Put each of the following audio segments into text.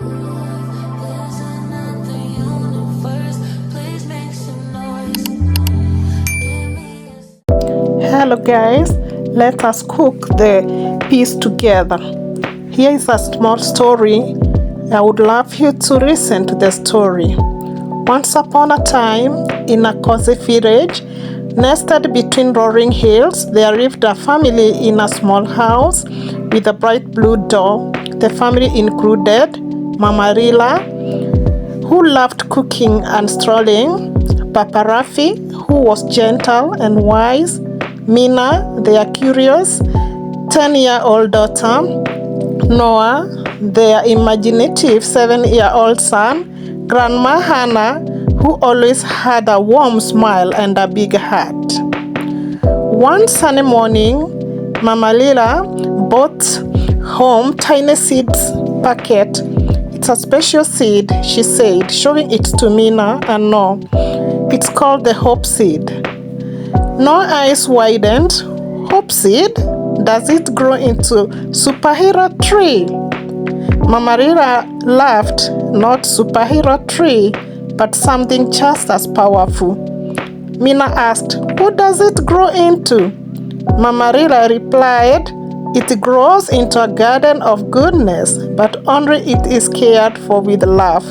There's another universe. Please make some noise. Give me a Hello guys, let us cook the peas together. Here is a small story. I would love you to listen to the story. Once upon a time, in a cozy village, nested between roaring hills, there lived a family in a small house with a bright blue door. The family included Mama Rila, who loved cooking and strolling, Papa Rafi, who was gentle and wise, Mina, their curious 10-year-old daughter, Noah, their imaginative 7-year-old son, Grandma Hannah, who always had a warm smile and a big heart. One sunny morning, Mama Lila brought home tiny seeds packet. It's a special seed, she said, showing it to Mina and Noah. It's called the hope seed. Noah's eyes widened. Hope seed? Does it grow into superhero tree? Mama Rila laughed. Not superhero tree, but something just as powerful. Mina asked, what does it grow into? Mama Rila replied, it grows into a garden of goodness, but only it is cared for with love.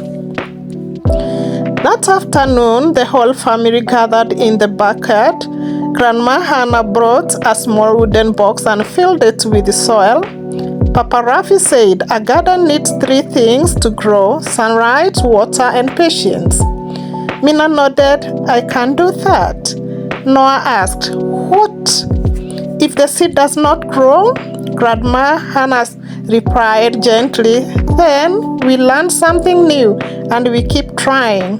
That afternoon, the whole family gathered in the backyard. Grandma Hannah brought a small wooden box and filled it with soil. Papa Rafi said a garden needs 3 things to grow: sunlight, water, and patience. Mina nodded. I can do that. Noah asked, what if the seed does not grow? Grandma Hannah replied gently, then we learn something new and we keep trying.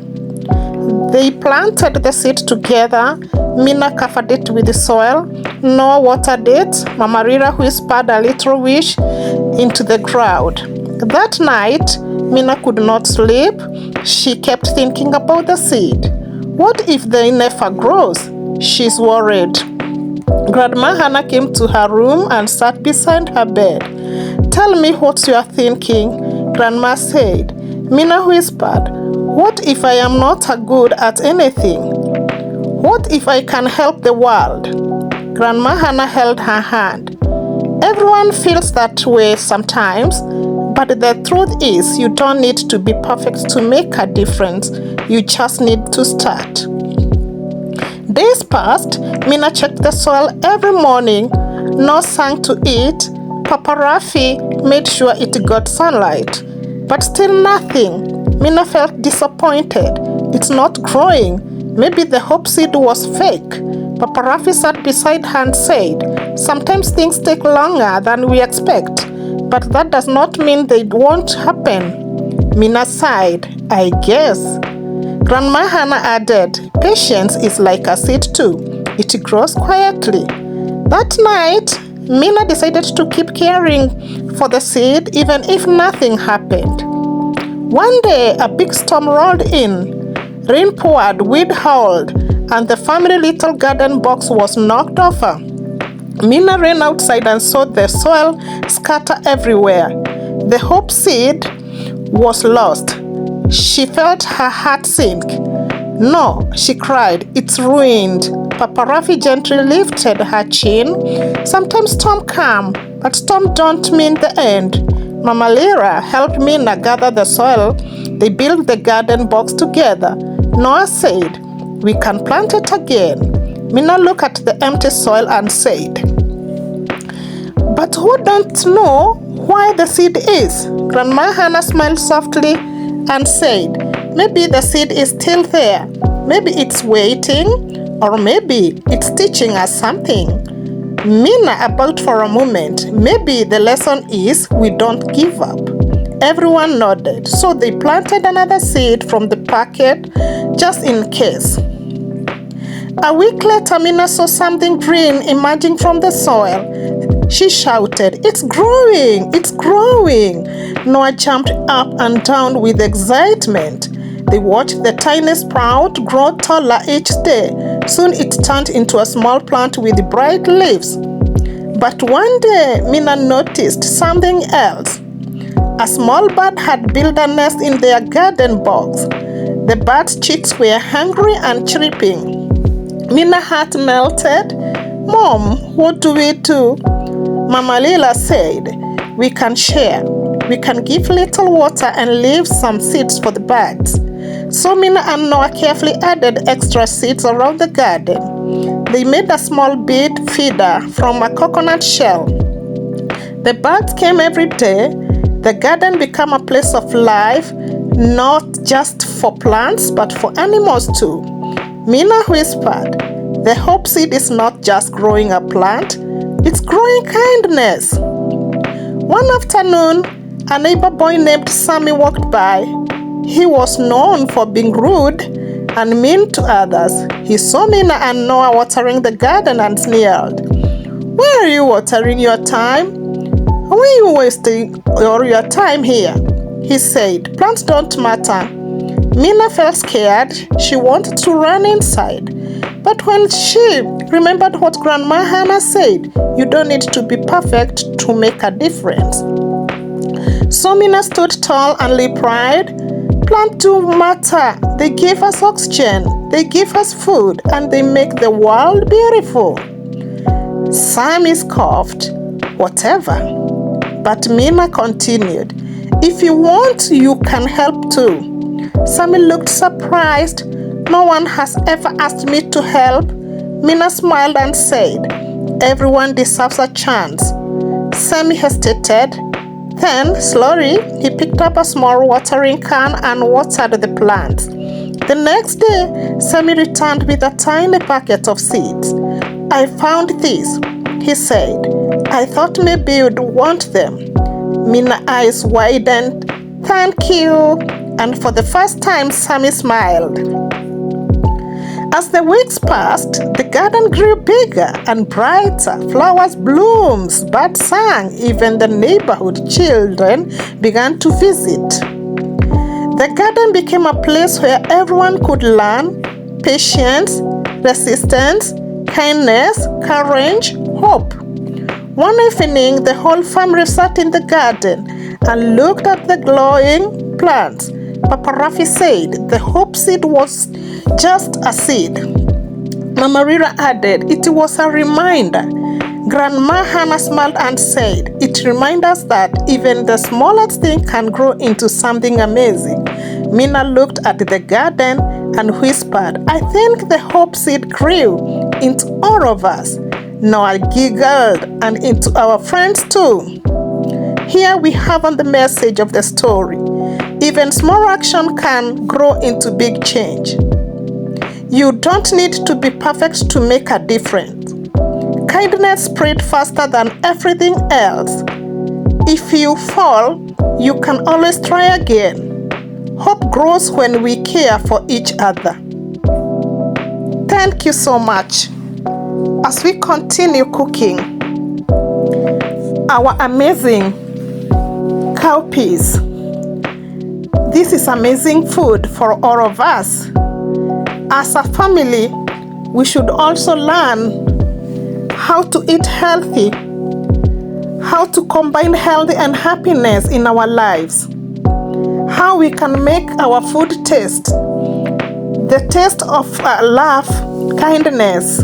They planted the seed together. Mina covered it with soil. Noah watered it. Mama Rila whispered a little wish into the ground. That night, Mina could not sleep. She kept thinking about the seed. What if they never grows? She's worried. Grandma Hannah came to her room and sat beside her bed. Tell me what you are thinking, Grandma said. Mina whispered, what if I am not good at anything? What if I can help the world? Grandma Hannah held her hand. Everyone feels that way sometimes, but the truth is you don't need to be perfect to make a difference. You just need to start. Days passed. Mina checked the soil every morning. No sang to it. Papa Rafi made sure it got sunlight. But still nothing. Mina felt disappointed. It's not growing. Maybe the hope seed was fake. Papa Rafi sat beside her and said, sometimes things take longer than we expect, but that does not mean they won't happen. Mina sighed. I guess. Grandma Hannah added, patience is like a seed too. It grows quietly. That night, Mina decided to keep caring for the seed even if nothing happened. One day, a big storm rolled in. Rain poured, wind howled, and the family little garden box was knocked over. Mina ran outside and saw the soil scatter everywhere. The hope seed was lost. She felt her heart sink. No, she cried, it's ruined. Papa Rafi gently lifted her chin. Sometimes storms come, but storms don't mean the end. Mama Lila helped Mina gather the soil. They built the garden box together. Noah said, we can plant it again. Mina looked at the empty soil and said, but who don't know why the seed is? Grandma Hannah smiled softly and said, maybe the seed is still there. Maybe it's waiting, or maybe it's teaching us something. Mina about for a moment. Maybe the lesson is we don't give up. Everyone nodded, so they planted another seed from the packet just in case. A week later, Mina saw something green emerging from the soil. She shouted, it's growing, it's growing. Noah jumped up and down with excitement. They watched the tiny sprout grow taller each day. Soon it turned into a small plant with bright leaves. But one day, Mina noticed something else. A small bird had built a nest in their garden box. The bird's chicks were hungry and chirping. Mina's heart melted. "Mom, what do we do?" Mama Lila said, "We can share. We can give little water and leave some seeds for the birds." So Mina and Noah carefully added extra seeds around the garden. They made a small bird feeder from a coconut shell. The birds came every day. The garden became a place of life, not just for plants, but for animals too. Mina whispered, "The hope seed is not just growing a plant, it's growing kindness." One afternoon, a neighbor boy named Sammy walked by. He was known for being rude and mean to others. He saw Mina and Noah watering the garden and sneered. "Why are you watering your time? Why are you wasting your time here?" he said. "Plants don't matter." Mina felt scared. She wanted to run inside. But when she remembered what Grandma Hannah said, "You don't need to be perfect to make a difference." So Mina stood tall and replied, "Plants do matter. They give us oxygen, they give us food, and they make the world beautiful." Sammy scoffed, "Whatever." But Mina continued, "If you want, you can help too." Sammy looked surprised. "No one has ever asked me to help." Mina smiled and said, "Everyone deserves a chance." Sammy hesitated. Then, slowly, he picked up a small watering can and watered the plants. The next day, Sammy returned with a tiny packet of seeds. "I found these," he said. "I thought maybe you'd want them." Mina's eyes widened. "Thank you." And for the first time, Sammy smiled. As the weeks passed, the garden grew bigger and brighter. Flowers bloomed, birds sang, even the neighborhood children began to visit. The garden became a place where everyone could learn patience, resistance, kindness, courage, hope. One evening, the whole family sat in the garden and looked at the glowing plants. Papa Rafi said the hope seed was just a seed. Mama Rira added, "It was a reminder." Grandma Hannah smiled and said, "It reminds us that even the smallest thing can grow into something amazing." Mina looked at the garden and whispered, "I think the hope seed grew into all of us." Noah giggled, "And into our friends too." Here we have on the message of the story. Even small action can grow into big change. You don't need to be perfect to make a difference. Kindness spreads faster than everything else. If you fall, you can always try again. Hope grows when we care for each other. Thank you so much. As we continue cooking our amazing cowpeas, this is amazing food for all of us. As a family, we should also learn how to eat healthy, how to combine health and happiness in our lives, how we can make our food taste, the taste of love, kindness,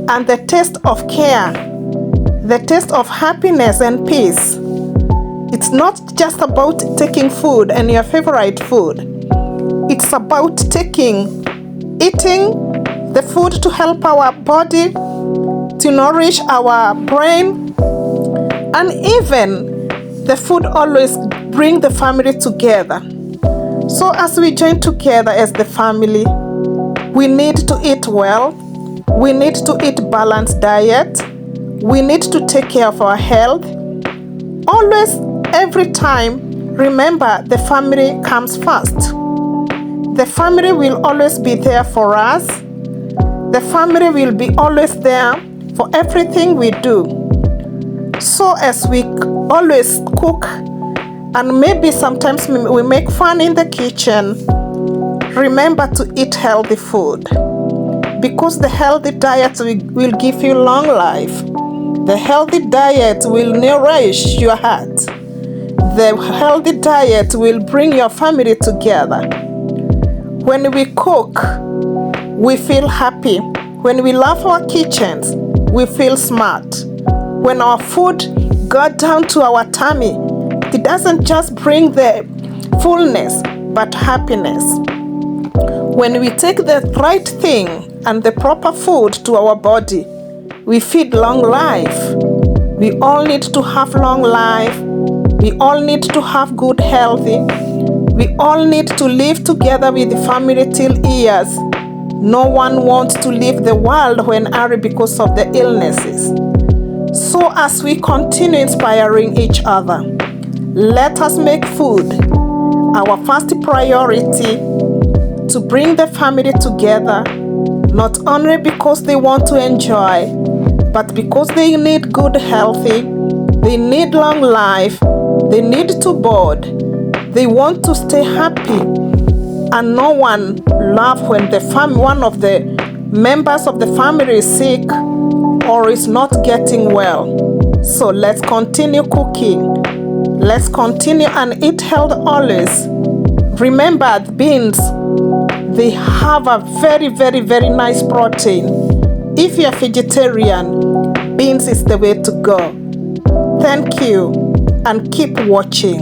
and the taste of care, the taste of happiness and peace. It's not just about taking food and your favorite food. It's about eating the food to help our body, to nourish our brain, and even the food always bring the family together. So as we join together as the family, we need to eat well, we need to eat balanced diet, we need to take care of our health. Always, every time, remember the family comes first. The family will always be there for us. The family will be always there for everything we do. So as we always cook, and maybe sometimes we make fun in the kitchen, remember to eat healthy food. Because the healthy diet will give you long life. The healthy diet will nourish your heart. The healthy diet will bring your family together. When we cook, we feel happy. When we love our kitchens, we feel smart. When our food got down to our tummy, it doesn't just bring the fullness, but happiness. When we take the right thing and the proper food to our body, we feed long life. We all need to have long life. We all need to have good healthy. We all need to live together with the family till years. No one wants to leave the world when angry because of the illnesses. So as we continue inspiring each other, let us make food our first priority to bring the family together, not only because they want to enjoy, but because they need good healthy, they need long life, they need to bond, they want to stay happy, and no one laughs when one of the members of the family is sick or is not getting well. So let's continue cooking. Let's continue and eat health always. Remember, beans, they have a very, very, very nice protein. If you're vegetarian, beans is the way to go. Thank you and keep watching.